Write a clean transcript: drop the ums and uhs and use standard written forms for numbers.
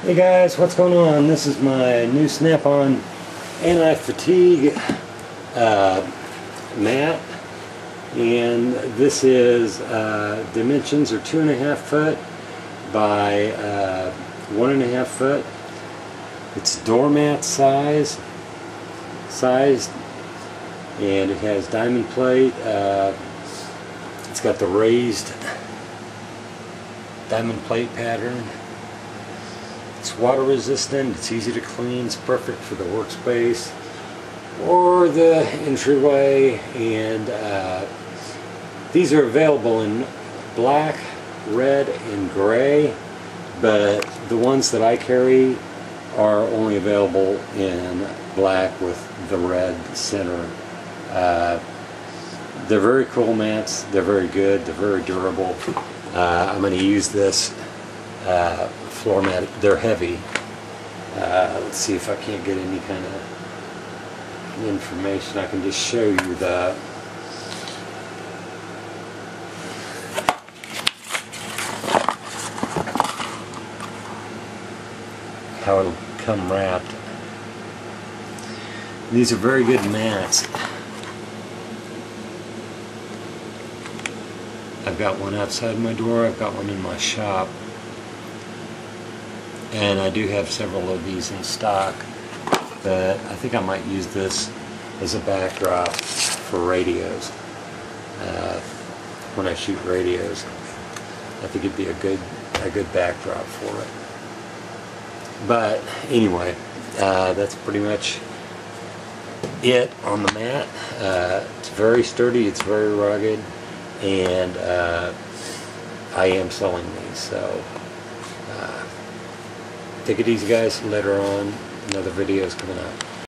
Hey guys, what's going on? This is my new Snap-on anti-fatigue mat, and this is dimensions are 2.5 foot by 1.5 foot. It's doormat sized, and it has Diamondplate. It's got the raised Diamondplate pattern. It's water resistant, it's easy to clean, it's perfect for the workspace or the entryway, and these are available in black, red, and gray, but the ones that I carry are only available in black with the red center. They're very cool mats, they're very good, they're very durable. I'm going to use this floor mat. They're heavy. Let's see if I can't get any kind of information. I can just show you the how it'll come wrapped. These are very good mats. I've got one outside my door, I've got one in my shop, and I do have several of these in stock, but I think I might use this as a backdrop for radios. When I shoot radios, I think it'd be a good backdrop for it. But anyway, that's pretty much it on the mat. It's very sturdy, it's very rugged, and I am selling these, so take it easy guys. Later on, another video is coming out.